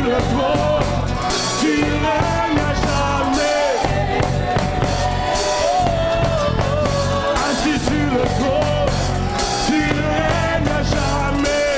le trône, tu règnes à jamais. Assis sur le trône, tu règnes à jamais.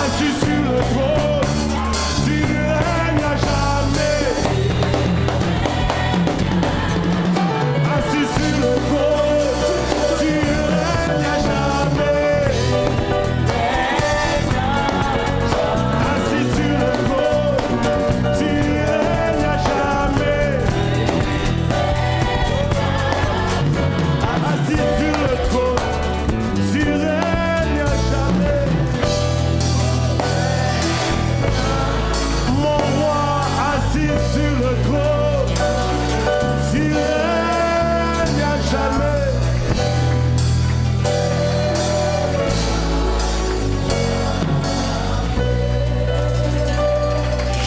Assis sur le trône, tu règnes à jamais. Assis sur le trône, tu règnes à jamais. Assis sur le trône, tu règnes à jamais. Assis sur le trône, tu règnes à jamais. Mon roi assis sur le trône, tu règnes à jamais.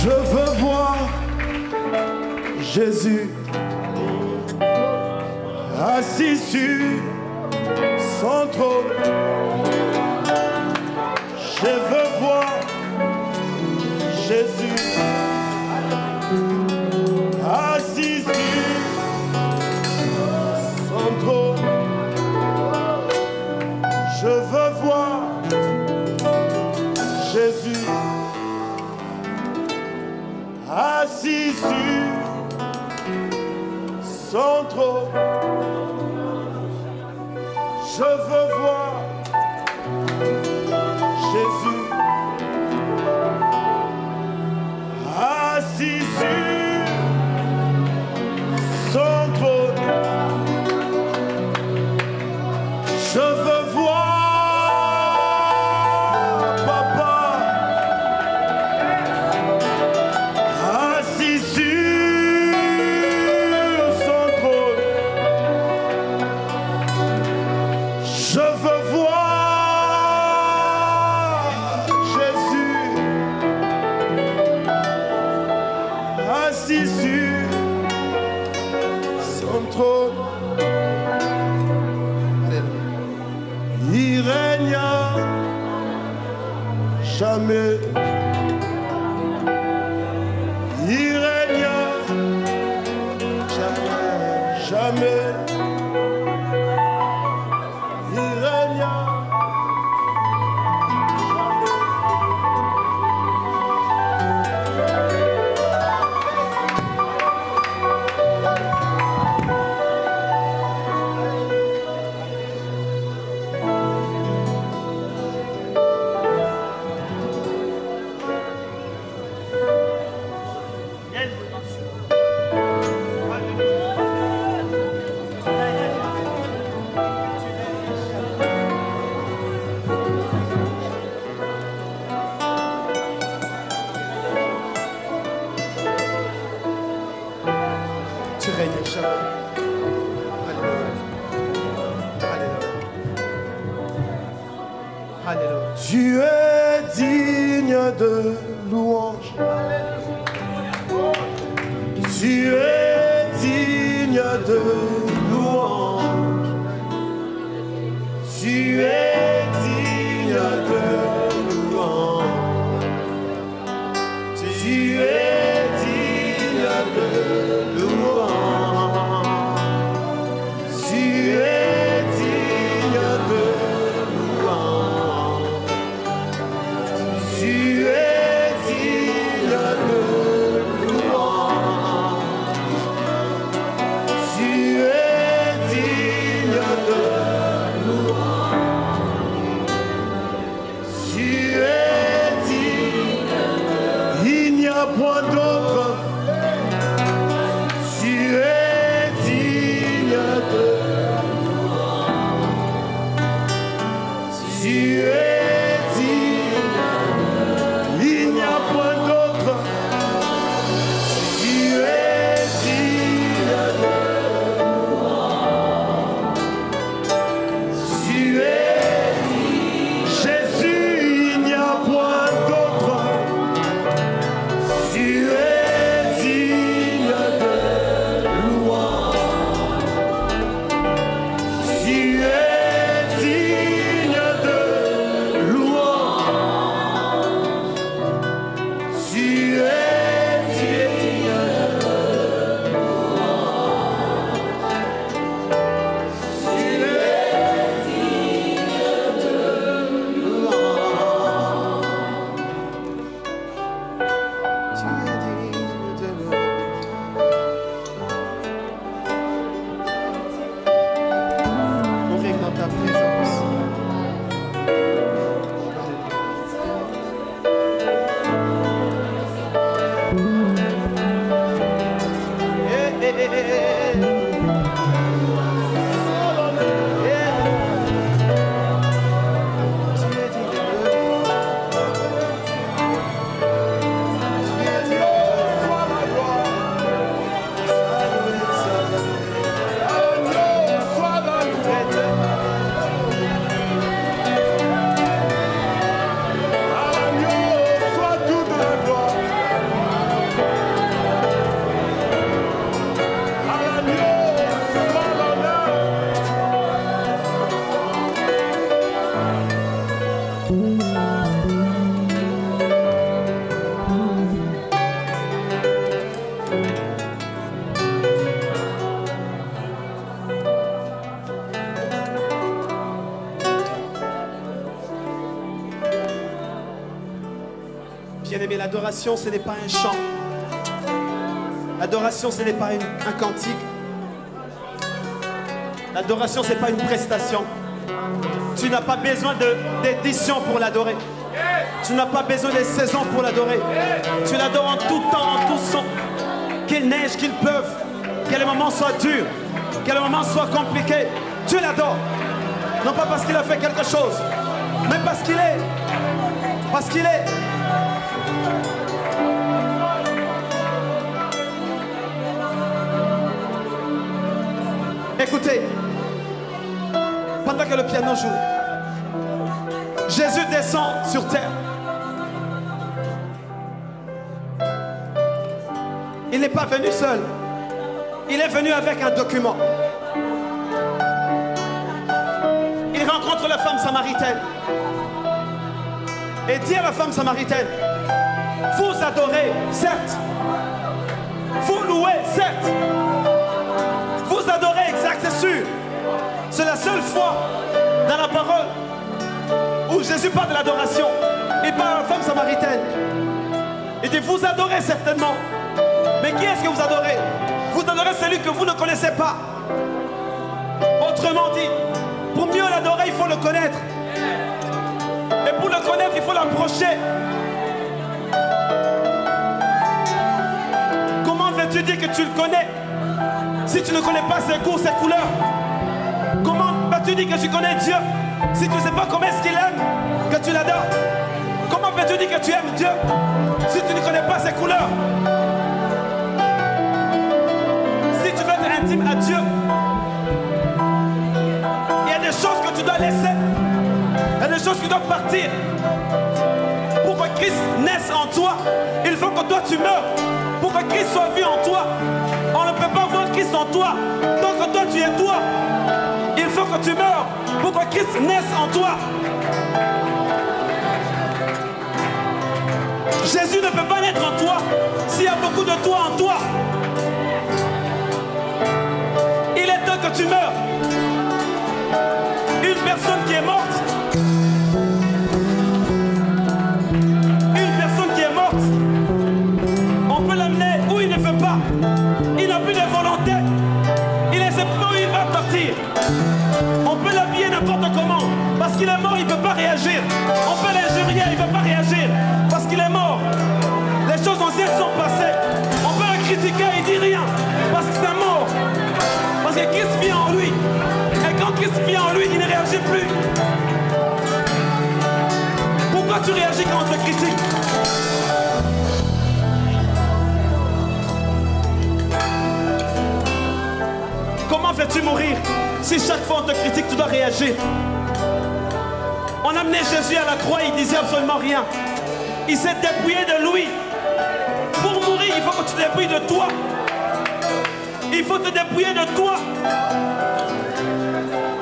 Je veux voir Jésus assis sur son trône. Je veux voir Jésus assis sur son trône. Je veux voir Jésus assis sur son trône. Je veux voir Jésus assis sur son trône. Je veux voir Papa assis sur son trône. Je veux voir Jésus assis sur son trône. Il règne à jamais. Il règne à jamais. Il règne à tu règnes à jamais. Alléluia. Alléluia. Tu es digne de louange. Tu es digne de louange. Tu es digne de louange. Tu es digne de louange. Tu es digne de louange. Tu es digne de louange. Tu es digne de louange. Tu es digne. Il n'y a point d'autre. Tu es digne de louange. Tu es digne. Il n'y a point d'autre. Tu es digne de louange. Tu es digne. Jésus, il n'y a point d'autre. Tu es Bien-aimé, l'adoration, ce n'est pas un chant. L'adoration, ce n'est pas un cantique. L'adoration, ce n'est pas une prestation. Tu n'as pas besoin d'édition pour l'adorer. Tu n'as pas besoin de saisons pour l'adorer. Tu l'adores en tout temps, en tout son. Qu'il neige, qu'il pleuve, que les moments soient durs, que les moments soient compliqués. Tu l'adores. Non pas parce qu'il a fait quelque chose, mais parce qu'il est. Parce qu'il est. Écoutez, pendant que le piano joue, Jésus descend sur terre. Il n'est pas venu seul. Il est venu avec un document. Il rencontre la femme samaritaine et dit à la femme samaritaine, vous adorez, certes. Vous louez, certes. Vous adorez, exact, c'est sûr. C'est la seule fois dans la parole où Jésus parle de l'adoration. Il parle à la femme samaritaine. Il dit, vous adorez certainement. Mais qui est-ce que vous adorez? Vous adorez celui que vous ne connaissez pas. Autrement dit, pour mieux l'adorer, il faut le connaître. Et pour le connaître, il faut l'approcher. Comment veux-tu dire que tu le connais si tu ne connais pas ses goûts, ses couleurs? Comment vas-tu dire que tu connais Dieu si tu ne sais pas comment est-ce qu'il aime que tu l'adores? Comment peux-tu dire que tu aimes Dieu si tu ne connais pas ses couleurs? Si tu veux être intime à Dieu, il y a des choses que tu dois laisser. Il y a des choses qui doivent partir. Pour que Christ naisse en toi, il faut que toi tu meurs. Pour que Christ soit vu en toi, on ne peut pas voir Christ en toi tant que toi tu es toi. Il faut que tu meurs pour que Christ naisse en toi. Jésus ne peut pas naître en toi s'il y a beaucoup de toi en toi. Il est temps que tu meurs. Une personne qui est morte, on peut l'amener où il ne veut pas. Il n'a plus de volonté. Il ne sait pas où il va partir. On peut l'habiller n'importe comment. Parce qu'il est mort, il ne peut pas réagir. On peut l'injurier, il ne peut pas réagir. Parce qu'il est mort. Les choses anciennes sont passées. On peut le critiquer, il ne dit rien. Parce que c'est mort. Parce que Christ vit en lui. Et quand Christ vit en lui, il ne réagit plus. Pourquoi tu réagis quand on te critique? Comment veux-tu mourir si chaque fois on te critique, tu dois réagir? On a amené Jésus à la croix, il disait absolument rien. Il s'est dépouillé de lui. Pour mourir, il faut que tu te dépouilles de toi. Il faut te dépouiller de toi.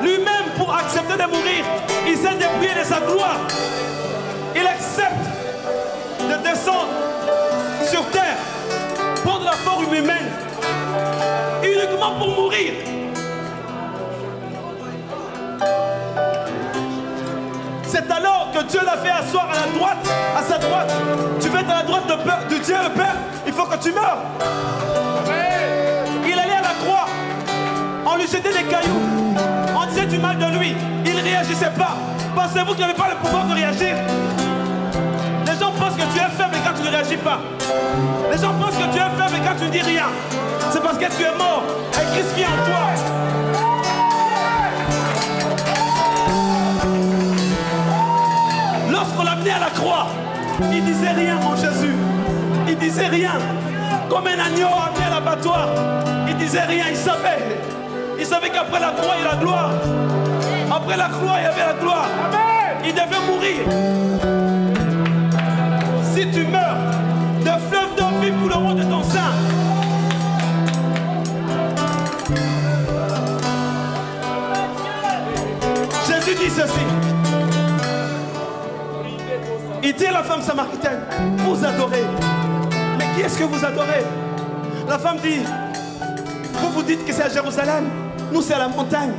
Lui-même, pour accepter de mourir, il s'est dépouillé de sa gloire. Il accepte de descendre sur terre, prendre la forme humaine, uniquement pour mourir. C'est alors que Dieu l'a fait asseoir à la droite, à sa droite. Tu veux être à la droite de Dieu le Père, il faut que tu meurs. Il allait à la croix, on lui jetait des cailloux, on disait du mal de lui, il ne réagissait pas. Pensez-vous qu'il n'avait pas le pouvoir de réagir? Les gens pensent que tu es faible quand tu ne réagis pas. Les gens pensent que tu es faible quand tu ne dis rien. C'est parce que tu es mort et Christ vit en toi. Lorsqu'on l'a amené à la croix, il disait rien en Jésus. Il disait rien. Comme un agneau amené à l'abattoir. Il disait rien, il savait. Il savait qu'après la croix, il y a la gloire. Après la croix, il y avait la gloire. Il devait mourir. Si tu meurs, de fleuve d'eau vive pour le rond de ton sein. Jésus dit ceci. Il dit à la femme samaritaine, vous adorez. Mais qui est-ce que vous adorez? La femme dit, vous dites que c'est à Jérusalem. Nous, c'est à la montagne.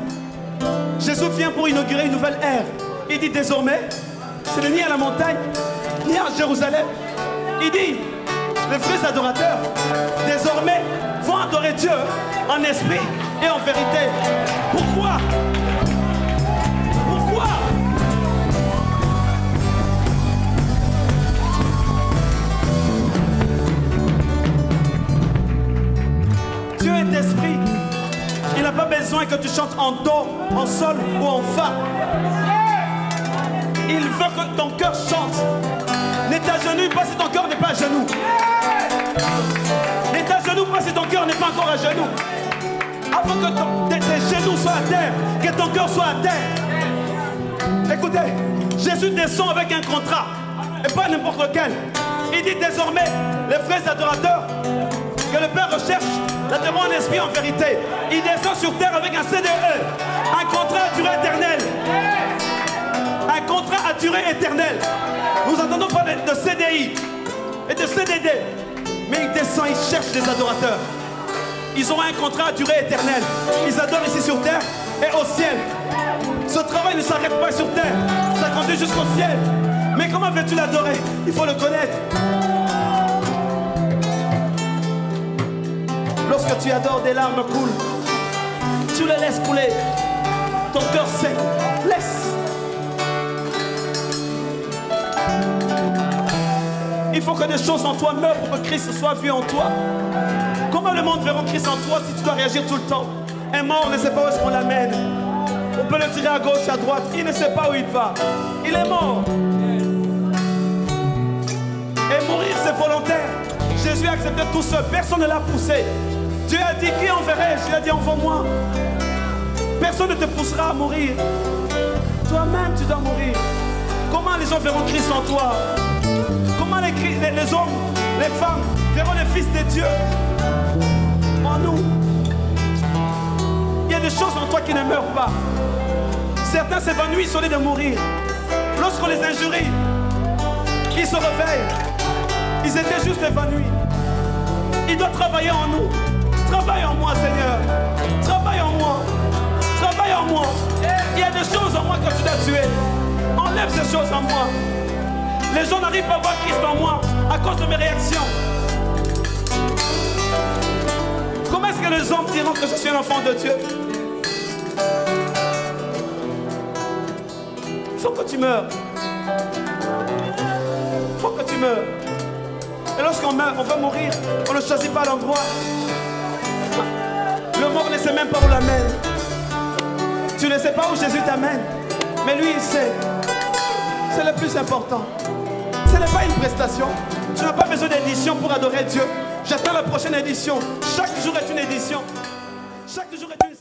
Jésus vient pour inaugurer une nouvelle ère. Il dit désormais, ce n'est ni à la montagne, ni à Jérusalem, Il dit, les vrais adorateurs, désormais, vont adorer Dieu en esprit et en vérité. Pourquoi? Pourquoi? Dieu est esprit. Il n'a pas besoin que tu chantes en do, en sol ou en fa. Il veut que ton cœur chante. Ne t'agenouille pas si ton cœur n'est pas à genoux. Ne t'agenouille pas si ton cœur n'est pas encore à genoux. Afin que tes genoux soient à terre, que ton cœur soit à terre. Écoutez, Jésus descend avec un contrat, et pas n'importe lequel. Il dit désormais, les vrais adorateurs, que le Père recherche, l'adorant en esprit en vérité. Il descend sur terre avec un CDE, un contrat à durée éternelle. Un contrat à durée éternelle. Nous entendons parler de CDI et de CDD. Mais il descend, il cherche des adorateurs. Ils auront un contrat à durée éternelle. Ils adorent ici sur terre et au ciel. Ce travail ne s'arrête pas sur terre. Ça conduit jusqu'au ciel. Mais comment veux-tu l'adorer? Il faut le connaître. Lorsque tu adores, des larmes coulent. Tu les laisses couler. Ton cœur sait. Laisse. Il faut que des choses en toi meurent pour que Christ soit vu en toi. Comment le monde verra Christ en toi si tu dois réagir tout le temps? Un mort, on ne sait pas où est-ce qu'on l'amène. On peut le tirer à gauche, à droite. Il ne sait pas où il va. Il est mort. Et mourir, c'est volontaire. Jésus a accepté tout seul. Personne ne l'a poussé. Dieu a dit, qui enverrai-je? Il a dit, envoie-moi. Personne ne te poussera à mourir. Toi-même, tu dois mourir. Comment les gens verront Christ en toi? Comment les hommes, les femmes verront les fils de Dieu en nous? Il y a des choses en toi qui ne meurent pas. Certains s'évanouissent au lieu de mourir. Lorsqu'on les injurie, ils se réveillent. Ils étaient juste évanouis. Il doit travailler en nous. Travaille en moi, Seigneur. Travaille en moi. Travaille en moi. Il y a des choses en moi que tu dois tuer. Enlève ces choses en moi. Les gens n'arrivent pas à voir Christ en moi à cause de mes réactions. Comment est-ce que les hommes diront que je suis un enfant de Dieu? Il faut que tu meurs. Il faut que tu meurs. Et lorsqu'on meurt, on va mourir. On ne choisit pas l'endroit. Le mort ne sait même pas où l'amène. Tu ne sais pas où Jésus t'amène. Mais lui, il sait. C'est le plus important. Ce n'est pas une prestation. Tu n'as pas besoin d'édition pour adorer Dieu. J'attends la prochaine édition. Chaque jour est une édition. Chaque jour est une